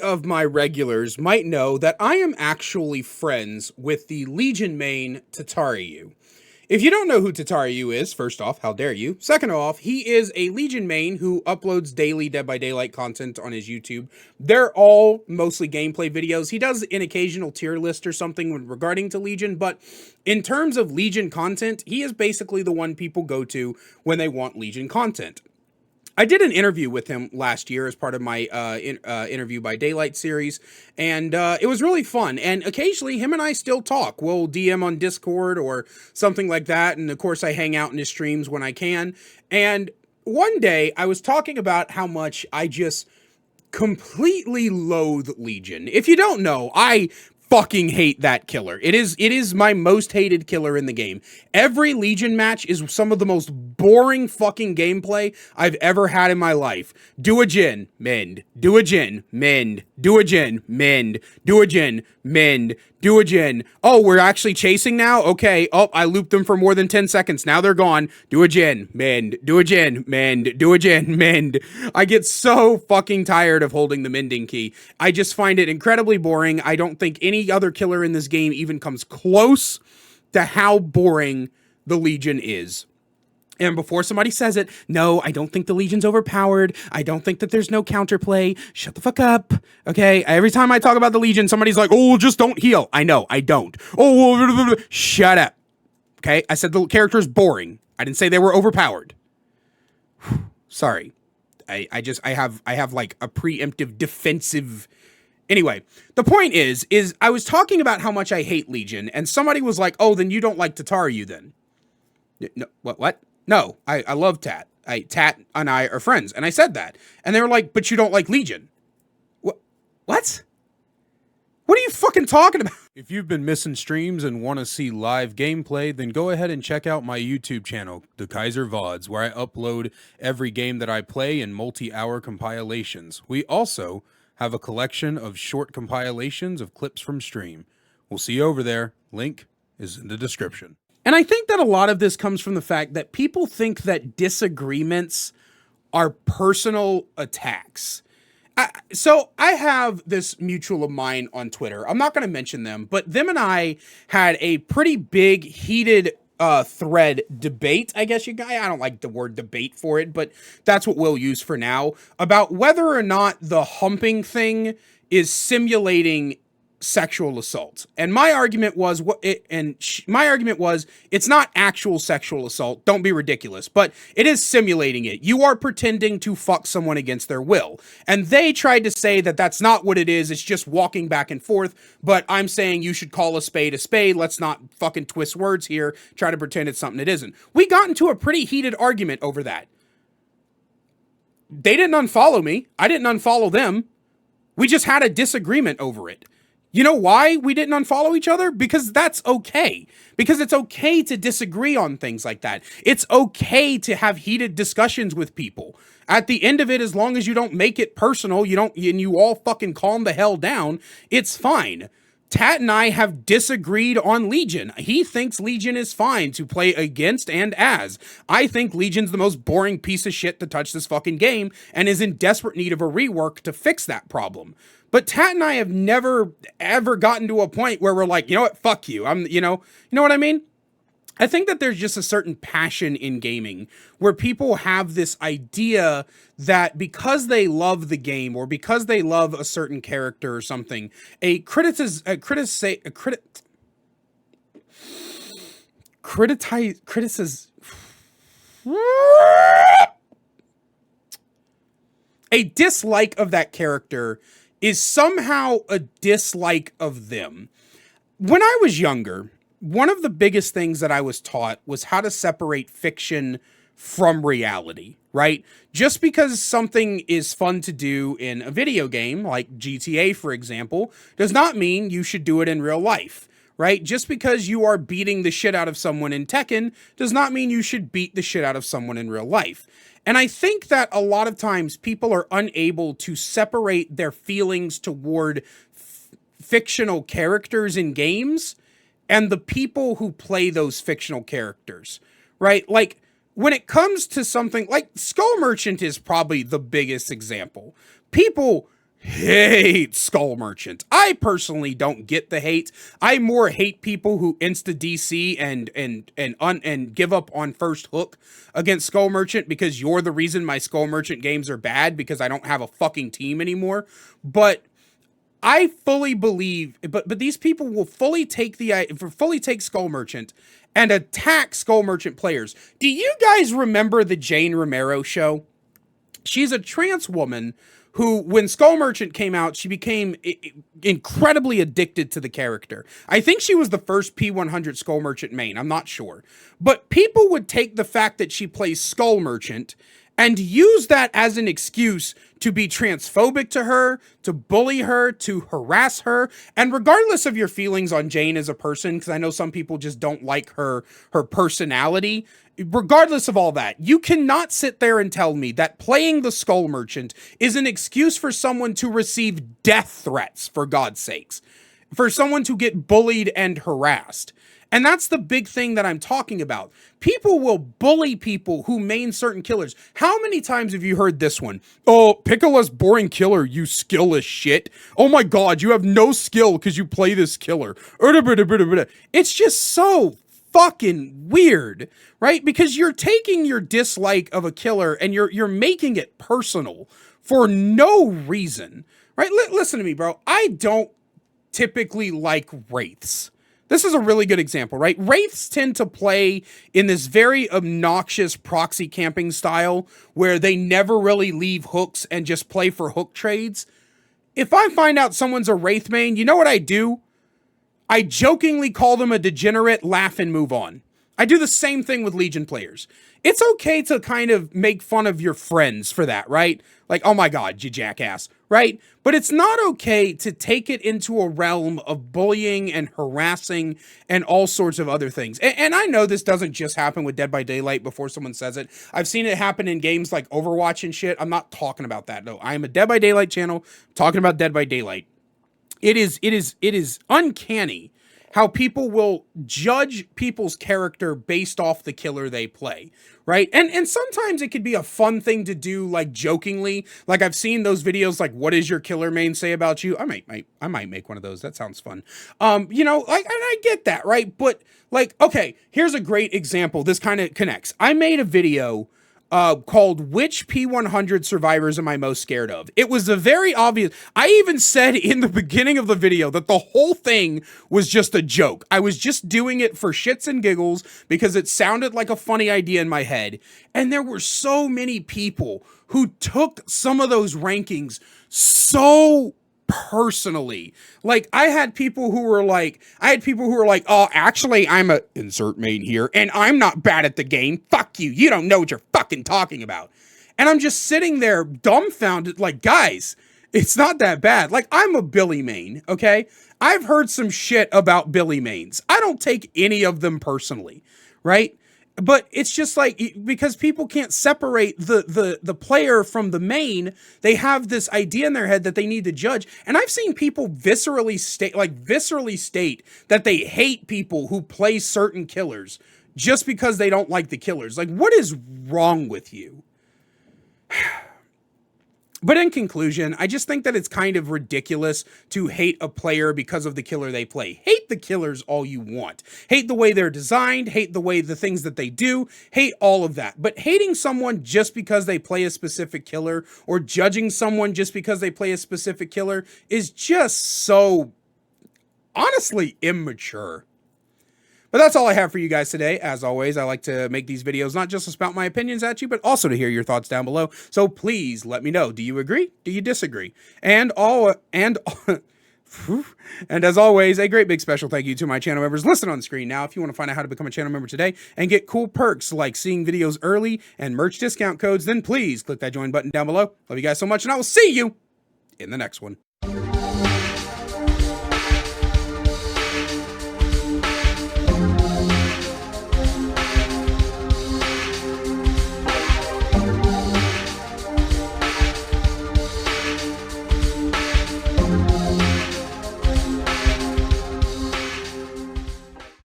of my regulars might know that I am actually friends with the Legion main Tatariu. If you don't know who Tatariu is, first off, how dare you? Second off, he is a Legion main who uploads daily Dead by Daylight content on his YouTube. They're all mostly gameplay videos. He does an occasional tier list or something regarding to Legion, but in terms of Legion content, he is basically the one people go to when they want Legion content. I did an interview with him last year as part of my Interview by Daylight series, and it was really fun. And occasionally, him and I still talk. We'll DM on Discord or something like that, and of course, I hang out in his streams when I can. And one day, I was talking about how much I just completely loathe Legion. If you don't know, I fucking hate that killer. It is my most hated killer in the game. Every Legion match is some of the most boring fucking gameplay I've ever had in my life. Do a Jin, mend. Do a Jin, mend. Do a Jin, mend. Do a Jin, mend. Do a Jin. Oh, we're actually chasing now? Okay. Oh, I looped them for more than 10 seconds. Now they're gone. Do a Jin, mend. Do a Jin, mend. Do a Jin, mend. I get so fucking tired of holding the mending key. I just find it incredibly boring. I don't think any other killer in this game even comes close to how boring the Legion is. And before somebody says it, no, I don't think the Legion's overpowered. I don't think that there's no counterplay. Shut the fuck up. Okay? Every time I talk about the Legion, somebody's like, oh, just don't heal. I know, I don't. Oh, shut up. Okay? I said the character's boring. I didn't say they were overpowered. Sorry. I have like a preemptive defensive. Anyway, the point is I was talking about how much I hate Legion, and somebody was like, oh, then you don't like Tatariu then. No, what? No, I love Tat. Tat and I are friends, and I said that. And they were like, but you don't like Legion. What? What are you fucking talking about? If you've been missing streams and want to see live gameplay, then go ahead and check out my YouTube channel, The Kaiser VODs, where I upload every game that I play in multi-hour compilations. We also have a collection of short compilations of clips from stream. We'll see you over there. Link is in the description. And I think that a lot of this comes from the fact that people think that disagreements are personal attacks. So I have this mutual of mine on Twitter. I'm not going to mention them, but them and I had a pretty big heated thread debate, I guess I don't like the word debate for it, but that's what we'll use for now, about whether or not the humping thing is simulating sexual assault. And my argument was it's not actual sexual assault. Don't be ridiculous, but it is simulating it. You are pretending to fuck someone against their will. And they tried to say that that's not what it is. It's just walking back and forth. But I'm saying you should call a spade a spade. Let's not fucking twist words here. Try to pretend it's something it isn't. We got into a pretty heated argument over that. They didn't unfollow me. I didn't unfollow them. We just had a disagreement over it. You know why we didn't unfollow each other? Because that's okay. Because it's okay to disagree on things like that. It's okay to have heated discussions with people. At the end of it, as long as you don't make it personal, and you all fucking calm the hell down, it's fine. Tat and I have disagreed on Legion. He thinks Legion is fine to play against and as. I think Legion's the most boring piece of shit to touch this fucking game and is in desperate need of a rework to fix that problem. But Tat and I have never, ever gotten to a point where we're like, you know what, fuck you. You know what I mean? I think that there's just a certain passion in gaming where people have this idea that because they love the game or because they love a certain character or something, a dislike of that character is somehow a dislike of them. When I was younger, one of the biggest things that I was taught was how to separate fiction from reality, right? Just because something is fun to do in a video game, like GTA, for example, does not mean you should do it in real life, right? Just because you are beating the shit out of someone in Tekken does not mean you should beat the shit out of someone in real life. And I think that a lot of times people are unable to separate their feelings toward fictional characters in games and the people who play those fictional characters, right? Like, when it comes to something like Skull Merchant is probably the biggest example. People hate Skull Merchant. I personally don't get the hate. I more hate people who insta DC and give up on first hook against Skull Merchant because you're the reason my Skull Merchant games are bad because I don't have a fucking team anymore. But I fully believe, but these people will fully take Skull Merchant and attack Skull Merchant players. Do you guys remember the Jane Romero show? She's a trans woman who, when Skull Merchant came out, she became incredibly addicted to the character. I think she was the first P100 Skull Merchant main. I'm not sure. But people would take the fact that she plays Skull Merchant and use that as an excuse to be transphobic to her, to bully her, to harass her. And regardless of your feelings on Jane as a person, because I know some people just don't like her personality, regardless of all that, you cannot sit there and tell me that playing the Skull Merchant is an excuse for someone to receive death threats, for God's sakes, for someone to get bullied and harassed. And that's the big thing that I'm talking about. People will bully people who main certain killers. How many times have you heard this one? Oh, Piccolo's boring killer, you skillless shit. Oh my God, you have no skill because you play this killer. It's just so fucking weird, right? Because you're taking your dislike of a killer and you're making it personal for no reason, right? Listen to me, bro. I don't typically like wraiths. This is a really good example, right? Wraiths tend to play in this very obnoxious proxy camping style where they never really leave hooks and just play for hook trades. If I find out someone's a Wraith main, you know what I do? I jokingly call them a degenerate, laugh, and move on. I do the same thing with Legion players. It's okay to kind of make fun of your friends for that, right? Like, oh my God, you jackass, right? But it's not okay to take it into a realm of bullying and harassing and all sorts of other things. And I know this doesn't just happen with Dead by Daylight before someone says it. I've seen it happen in games like Overwatch and shit. I'm not talking about that, no. I am a Dead by Daylight channel talking about Dead by Daylight. It is uncanny how people will judge people's character based off the killer they play, right? And sometimes it could be a fun thing to do, like jokingly. Like I've seen those videos, like what does your killer main say about you? I might make one of those. That sounds fun. You know, like, and I get that, right? But like, okay, here's a great example. This kind of connects. I made a video called Which P100 Survivors Am I Most Scared Of? It was a very obvious. I even said in the beginning of the video that the whole thing was just a joke. I was just doing it for shits and giggles because it sounded like a funny idea in my head. And there were so many people who took some of those rankings so personally. Like I had people who were like, oh, actually I'm a insert main here and I'm not bad at the game. Fuck you. You don't know what you're fucking talking about. And I'm just sitting there dumbfounded, like, guys, it's not that bad. Like, I'm a Billy main, okay? I've heard some shit about Billy mains. I don't take any of them personally, right? But it's just like, because people can't separate the player from the main, they have this idea in their head that they need to judge. And I've seen people viscerally state that they hate people who play certain killers just because they don't like the killers. Like, what is wrong with you? But in conclusion, I just think that it's kind of ridiculous to hate a player because of the killer they play. Hate the killers all you want. Hate the way they're designed, hate the things that they do, hate all of that. But hating someone just because they play a specific killer or judging someone just because they play a specific killer is just so, honestly, immature. But that's all I have for you guys today. As always, I like to make these videos not just to spout my opinions at you, but also to hear your thoughts down below. So please let me know. Do you agree? Do you disagree? And as always, a great big special thank you to my channel members listed on screen now. If you want to find out how to become a channel member today and get cool perks like seeing videos early and merch discount codes, then please click that join button down below. Love you guys so much, and I will see you in the next one.